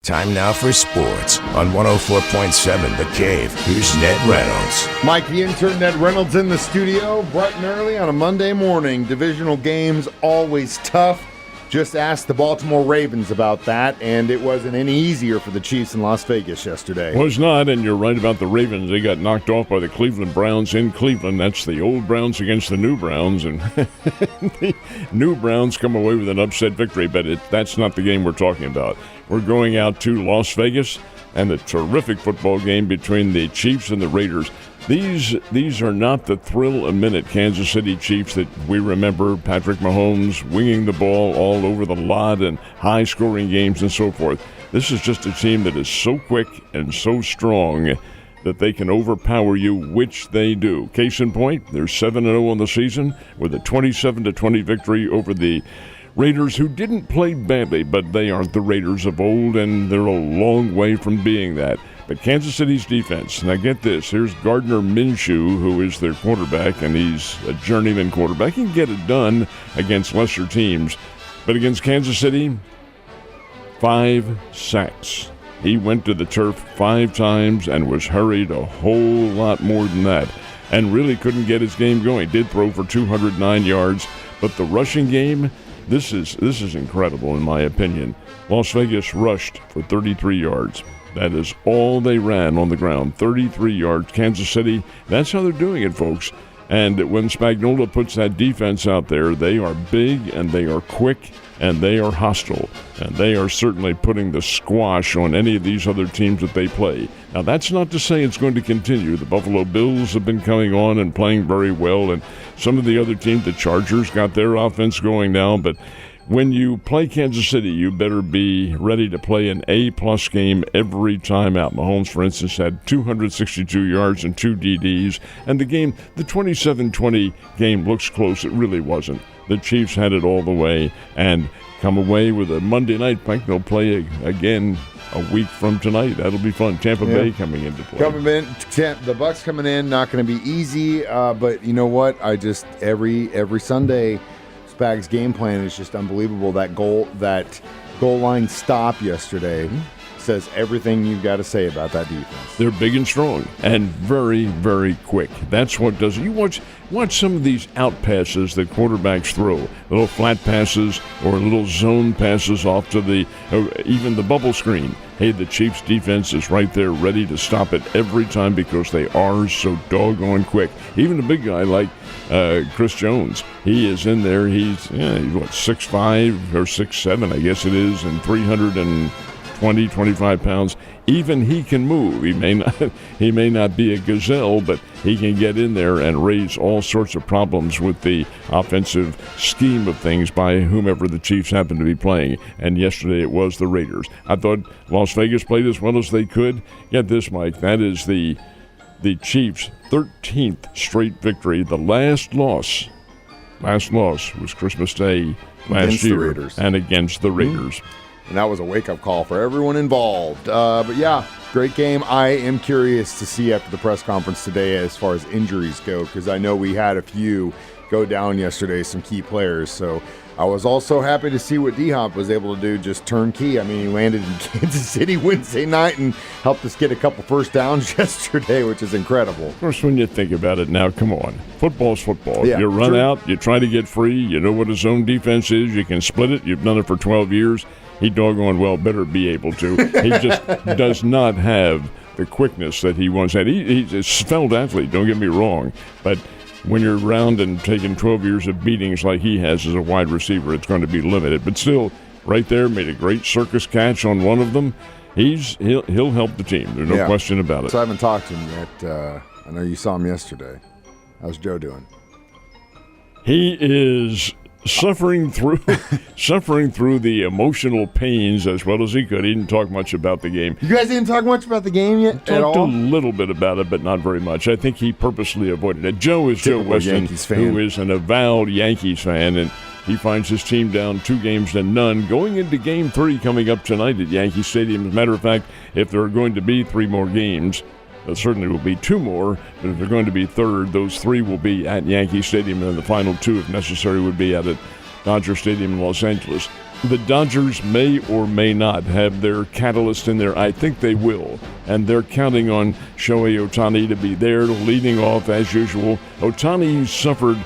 Time now for sports on 104.7 The Cave. Here's Ned Reynolds. Mike, the intern, Ned Reynolds in the studio, bright and early on a Monday morning. Divisional games, always tough. Just asked the Baltimore Ravens about that, and it wasn't any easier for the Chiefs in Las Vegas yesterday. Was not, and you're right about the Ravens. They got knocked off by the Cleveland Browns in Cleveland. That's the old Browns against the new Browns, and the new Browns come away with an upset victory, but that's not the game we're talking about. We're going out to Las Vegas and the terrific football game between the Chiefs and the Raiders. These are not the thrill-a-minute Kansas City Chiefs that we remember. Patrick Mahomes winging the ball all over the lot and high-scoring games and so forth. This is just a team that is so quick and so strong that they can overpower you, which they do. Case in point, they're 7-0 on the season with a 27-20 victory over the Raiders, who didn't play badly, but they aren't the Raiders of old, and they're a long way from being that. But Kansas City's defense, now get this, here's Gardner Minshew, who is their quarterback, and he's a journeyman quarterback. He can get it done against lesser teams. But against Kansas City, 5 sacks. He went to the turf 5 times and was hurried a whole lot more than that, and really couldn't get his game going. Did throw for 209 yards, but the rushing game, this is incredible in my opinion. Las Vegas rushed for 33 yards. That is all they ran on the ground, 33 yards. Kansas City, that's how they're doing it, folks. And when Spagnuolo puts that defense out there, they are big and they are quick and they are hostile. And they are certainly putting the squash on any of these other teams that they play. Now, that's not to say it's going to continue. The Buffalo Bills have been coming on and playing very well. And some of the other teams, the Chargers, got their offense going now. But when you play Kansas City, you better be ready to play an A-plus game every time out. Mahomes, for instance, had 262 yards and 2 DDs. And the 27-20 game looks close. It really wasn't. The Chiefs had it all the way and come away with a Monday night fight. They'll play again a week from tonight. That'll be fun. Tampa Bay coming into play. The Bucs coming in, not going to be easy. But you know what? Every Sunday, Spag's game plan is just unbelievable. That goal line stop yesterday says everything you've got to say about that defense. They're big and strong and very, very quick. That's what does it. You watch some of these out passes that quarterbacks throw, little flat passes or little zone passes off to even the bubble screen. Hey, the Chiefs defense is right there ready to stop it every time because they are so doggone quick. Even a big guy like Chris Jones, he is in there. He's 6'5" or 6'7", I guess it is, and 325 pounds. Even he can move. He may not be a gazelle, but he can get in there and raise all sorts of problems with the offensive scheme of things by whomever the Chiefs happen to be playing. And yesterday it was the Raiders. I thought Las Vegas played as well as they could. Get this, Mike, that is the Chiefs' 13th straight victory. The last loss was Christmas Day last year and against the Raiders. And that was a wake-up call for everyone involved. But yeah, great game. I am curious to see after the press conference today as far as injuries go, because I know we had a few go down yesterday, some key players. So I was also happy to see what D-Hop was able to do, just turnkey. I mean, he landed in Kansas City Wednesday night and helped us get a couple first downs yesterday, which is incredible. Of course, when you think about it now, come on. Football's football. Yeah, you run out, you try to get free, you know what a zone defense is, you can split it, you've done it for 12 years. He doggone well better be able to. He just does not have the quickness that he once had. He's a svelte athlete, don't get me wrong, but when you're around and taking 12 years of beatings like he has as a wide receiver, it's going to be limited. But still, right there, made a great circus catch on one of them. He'll help the team. There's no question about it. So I haven't talked to him yet. I know you saw him yesterday. How's Joe doing? He is suffering through the emotional pains as well as he could. He didn't talk much about the game. You guys didn't talk much about the game yet at all? Talked a little bit about it, but not very much. I think he purposely avoided it. Joe is Joe Weston, who is an avowed Yankees fan, and he finds his team down 2-0 going into Game 3 coming up tonight at Yankee Stadium. As a matter of fact, if there are going to be 3 more games, there certainly will be 2 more, but if they're going to be third, those 3 will be at Yankee Stadium, and the final 2, if necessary, would be at Dodger Stadium in Los Angeles. The Dodgers may or may not have their catalyst in there. I think they will. And they're counting on Shohei Ohtani to be there, leading off as usual. Ohtani suffered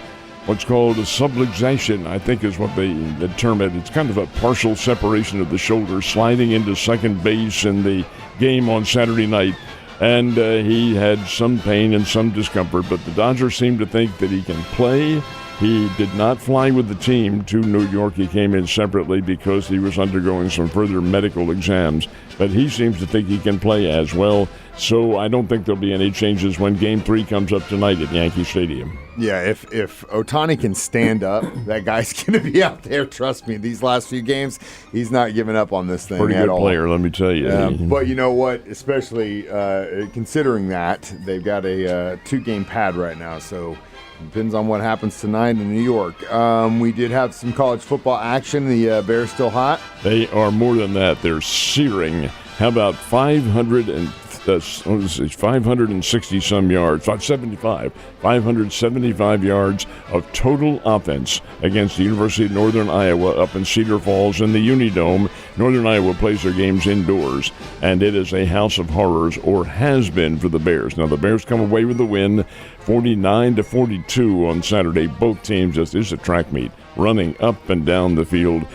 what's called a subluxation, I think is what they term it. It's kind of a partial separation of the shoulder, sliding into second base in the game on Saturday night. And he had some pain and some discomfort, but the Dodgers seem to think that he can play. He did not fly with the team to New York. He came in separately because he was undergoing some further medical exams. But he seems to think he can play as well. So I don't think there'll be any changes when Game 3 comes up tonight at Yankee Stadium. Yeah, if Ohtani can stand up, that guy's going to be out there. Trust me, these last few games, he's not giving up on this thing Pretty at good all. player, let me tell you. But you know what? Especially considering that, they've got a 2-game pad right now. So depends on what happens tonight in New York. We did have some college football action. The Bears still hot? They are more than that. They're searing. How about 560-some yards, 575 yards of total offense against the University of Northern Iowa up in Cedar Falls in the Unidome. Northern Iowa plays their games indoors, and it is a house of horrors, or has been for the Bears. Now, the Bears come away with the win, 49-42 on Saturday. Both teams, this is a track meet, running up and down the field.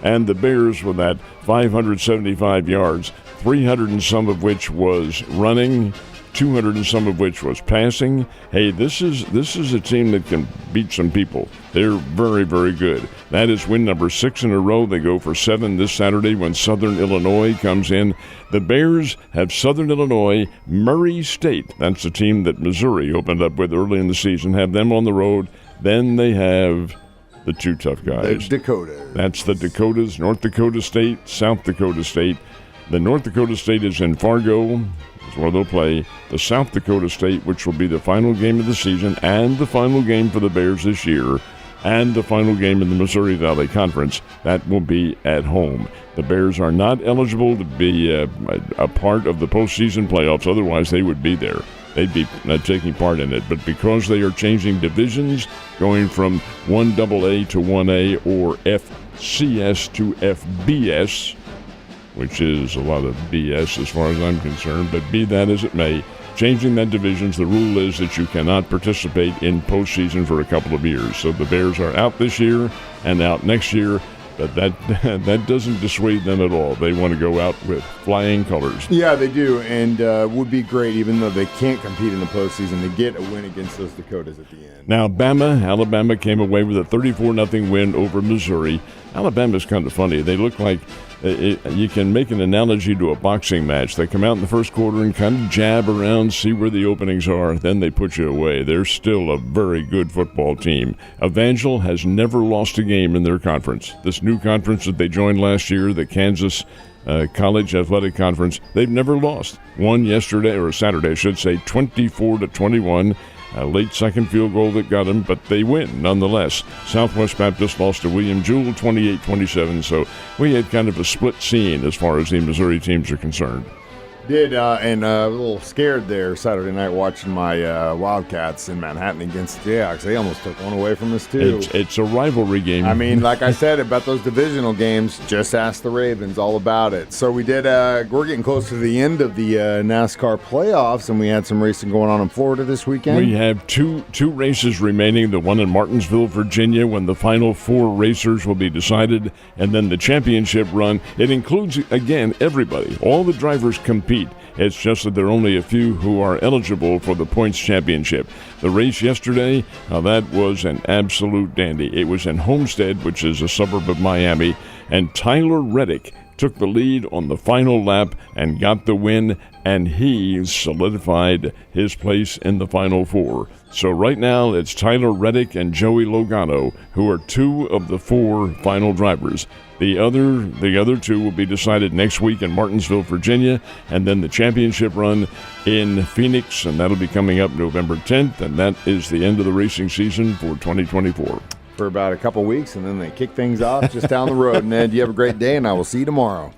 And the Bears with that 575 yards, 300 and some of which was running, 200 and some of which was passing. Hey, this is a team that can beat some people. They're very, very good. That is win number 6 in a row. They go for 7 this Saturday when Southern Illinois comes in. The Bears have Southern Illinois, Murray State. That's the team that Missouri opened up with early in the season. Have them on the road. Then they have the 2 tough guys. The Dakotas. That's the Dakotas, North Dakota State, South Dakota State. The North Dakota State is in Fargo, is where they'll play. The South Dakota State, which will be the final game of the season and the final game for the Bears this year, and the final game in the Missouri Valley Conference, that will be at home. The Bears are not eligible to be a part of the postseason playoffs. Otherwise, they would be there. They'd be taking part in it. But because they are changing divisions, going from 1AA to 1A or FCS to FBS, which is a lot of BS as far as I'm concerned, but be that as it may, changing that divisions, the rule is that you cannot participate in postseason for a couple of years. So the Bears are out this year and out next year. But that doesn't dissuade them at all. They want to go out with flying colors. Yeah, they do, and would be great, even though they can't compete in the postseason, to get a win against those Dakotas at the end. Now, Alabama came away with a 34-0 win over Missouri. Alabama's kind of funny. They look like you can make an analogy to a boxing match. They come out in the first quarter and kind of jab around, see where the openings are, then they put you away. They're still a very good football team. Evangel has never lost a game in their conference. This new conference that they joined last year, the Kansas College Athletic Conference, they've never lost. Won yesterday, or Saturday, I should say, 24-21. A late second field goal that got them, but they win nonetheless. Southwest Baptist lost to William Jewell 28-27, so we had kind of a split scene as far as the Missouri teams are concerned. Did, and a little scared there Saturday night watching my Wildcats in Manhattan against the Jayhawks. They almost took one away from us, too. It's a rivalry game. I mean, like I said about those divisional games, just ask the Ravens all about it. So we're getting close to the end of the NASCAR playoffs, and we had some racing going on in Florida this weekend. We have two races remaining, the one in Martinsville, Virginia, when the final 4 racers will be decided, and then the championship run. It includes, again, everybody. All the drivers compete. It's just that there are only a few who are eligible for the points championship. The race yesterday, that was an absolute dandy. It was in Homestead, which is a suburb of Miami, and Tyler Reddick took the lead on the final lap and got the win, and he solidified his place in the final 4. So right now it's Tyler Reddick and Joey Logano, who are 2 of the 4 final drivers. The other 2 will be decided next week in Martinsville, Virginia, and then the championship run in Phoenix, and that'll be coming up November 10th, and that is the end of the racing season for 2024. For about a couple weeks, and then they kick things off just down the road. Ned, you have a great day, and I will see you tomorrow.